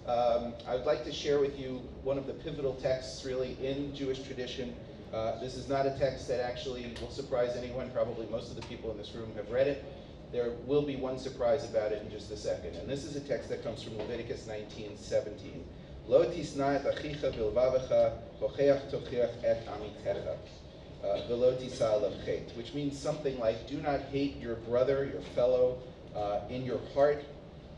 I would like to share with you one of the pivotal texts really in Jewish tradition. This is not a text that actually will surprise anyone. Probably most of the people in this room have read it. There will be one surprise about it in just a second. And this is a text that comes from Leviticus 19:17. Lo tisna et achicha bilvavecha, hocheach tochiach et amitecha, velo tisa alav chet, which means something like, do not hate your brother, your fellow, in your heart.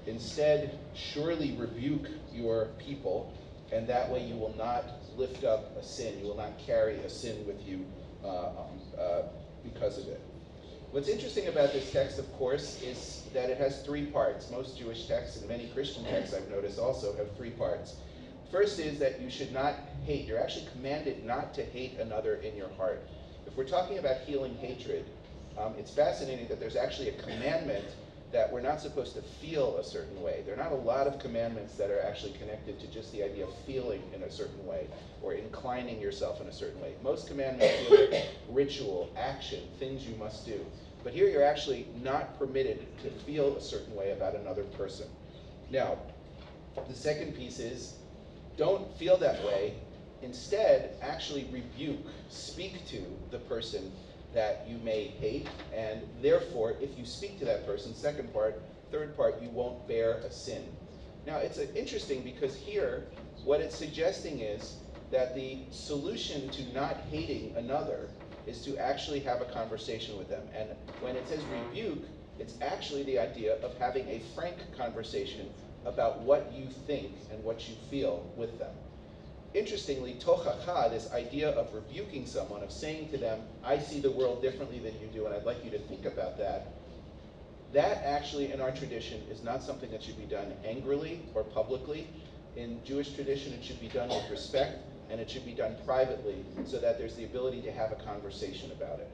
Instead, surely rebuke your people, and that way you will not lift up a sin. You will not carry a sin with you because of it. What's interesting about this text, of course, is that it has three parts. Most Jewish texts and many Christian texts, I've noticed, also have three parts. First is that you should not hate. You're actually commanded not to hate another in your heart. If we're talking about healing hatred, it's fascinating that there's actually a commandment that we're not supposed to feel a certain way. There are not a lot of commandments that are actually connected to just the idea of feeling in a certain way or inclining yourself in a certain way. Most commandments deal with ritual, action, things you must do. But here you're actually not permitted to feel a certain way about another person. Now, the second piece is, don't feel that way. Instead, actually rebuke, speak to the person that you may hate, and therefore, if you speak to that person, second part, third part, you won't bear a sin. Now, it's interesting because here, what it's suggesting is that the solution to not hating another is to actually have a conversation with them. And when it says rebuke, it's actually the idea of having a frank conversation about what you think and what you feel with them. Interestingly, tochacha, this idea of rebuking someone, of saying to them, I see the world differently than you do, and I'd like you to think about that, that actually in our tradition is not something that should be done angrily or publicly. In Jewish tradition, it should be done with respect, and it should be done privately so that there's the ability to have a conversation about it.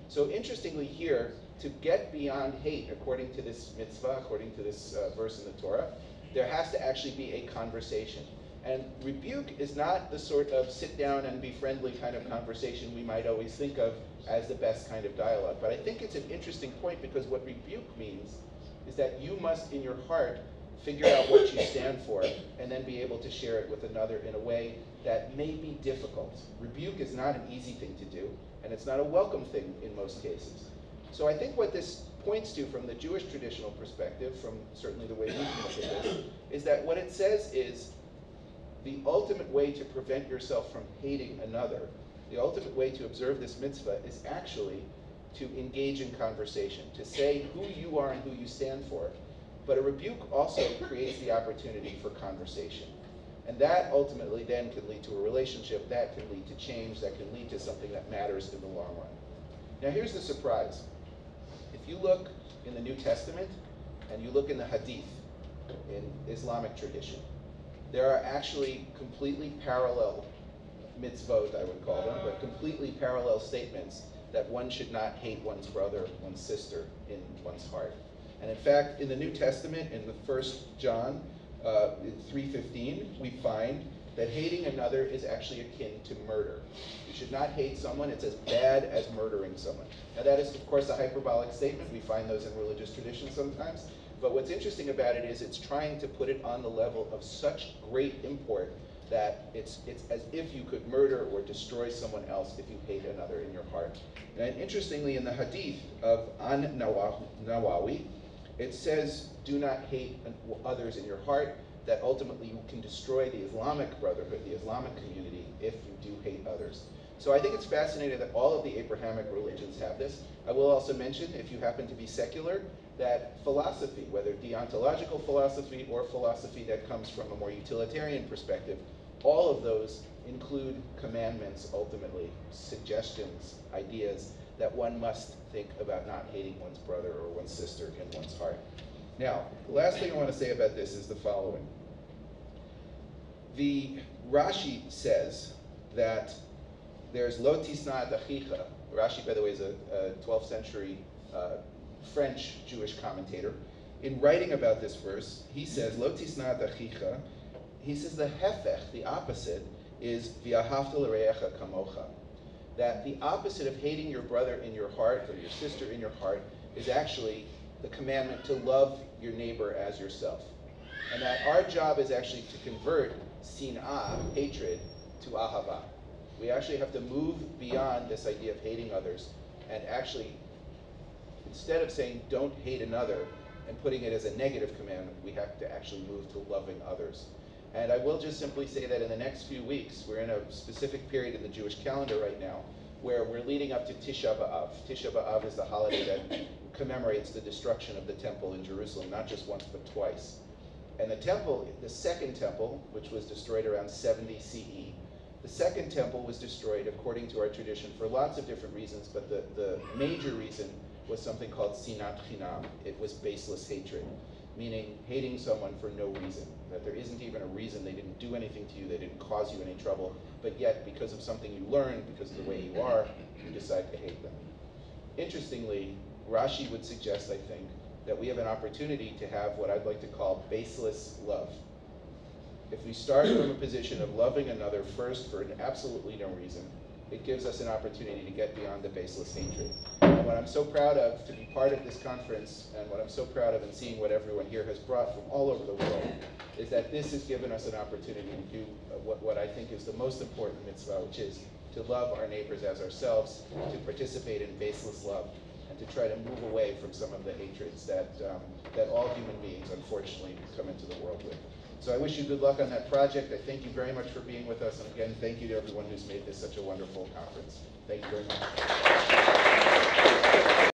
So interestingly here, to get beyond hate, according to this mitzvah, according to this verse in the Torah, there has to actually be a conversation. And rebuke is not the sort of sit down and be friendly kind of conversation we might always think of as the best kind of dialogue. But I think it's an interesting point because what rebuke means is that you must, in your heart, figure out what you stand for and then be able to share it with another in a way that may be difficult. Rebuke is not an easy thing to do, and it's not a welcome thing in most cases. So I think what this points to from the Jewish traditional perspective, from certainly the way we can look at this, is that what it says is the ultimate way to prevent yourself from hating another, the ultimate way to observe this mitzvah is actually to engage in conversation, to say who you are and who you stand for. But a rebuke also creates the opportunity for conversation. And that ultimately then can lead to a relationship, that can lead to change, that can lead to something that matters in the long run. Now here's the surprise. If you look in the New Testament and you look in the Hadith, in Islamic tradition, there are actually completely parallel mitzvot, I would call them, but completely parallel statements that one should not hate one's brother, one's sister in one's heart. And in fact, in the New Testament, in the 1 John 3:15, we find that hating another is actually akin to murder. You should not hate someone. It's as bad as murdering someone. Now that is, of course, a hyperbolic statement. We find those in religious traditions sometimes. But what's interesting about it is it's trying to put it on the level of such great import that it's as if you could murder or destroy someone else if you hate another in your heart. And interestingly, in the Hadith of An Nawawi, it says, do not hate others in your heart, that ultimately you can destroy the Islamic brotherhood, the Islamic community, if you do hate others. So I think it's fascinating that all of the Abrahamic religions have this. I will also mention, if you happen to be secular, that philosophy, whether deontological philosophy or philosophy that comes from a more utilitarian perspective, all of those include commandments, ultimately, suggestions, ideas that one must think about not hating one's brother or one's sister in one's heart. Now, the last thing I want to say about this is the following. The Rashi says that there's lo tisna et achicha. Rashi, by the way, is a 12th century French Jewish commentator. In writing about this verse, he says, lo tisna et achicha, he says the hefech, the opposite, is v'ahavta l'reacha kamocha. That the opposite of hating your brother in your heart or your sister in your heart is actually the commandment to love your neighbor as yourself. And that our job is actually to convert sin'ah, hatred, to ahava. We actually have to move beyond this idea of hating others and actually, instead of saying don't hate another and putting it as a negative commandment, we have to actually move to loving others. And I will just simply say that in the next few weeks, we're in a specific period in the Jewish calendar right now where we're leading up to Tisha B'Av. Tisha B'Av is the holiday that commemorates the destruction of the temple in Jerusalem, not just once but twice. And the temple, the second temple, which was destroyed around 70 CE, the second temple was destroyed according to our tradition for lots of different reasons, but the major reason was something called sinat chinam. It was baseless hatred, meaning hating someone for no reason, that there isn't even a reason, they didn't do anything to you, they didn't cause you any trouble, but yet because of something you learned, because of the way you are, you decide to hate them. Interestingly, Rashi would suggest, I think, that we have an opportunity to have what I'd like to call baseless love. If we start from a position of loving another first for absolutely no reason, it gives us an opportunity to get beyond the baseless hatred. And what I'm so proud of to be part of this conference, and what I'm so proud of in seeing what everyone here has brought from all over the world, is that this has given us an opportunity to do what I think is the most important mitzvah, which is to love our neighbors as ourselves, to participate in baseless love, and to try to move away from some of the hatreds that all human beings, unfortunately, come into the world with. So I wish you good luck on that project. I thank you very much for being with us. And again, thank you to everyone who's made this such a wonderful conference. Thank you very much.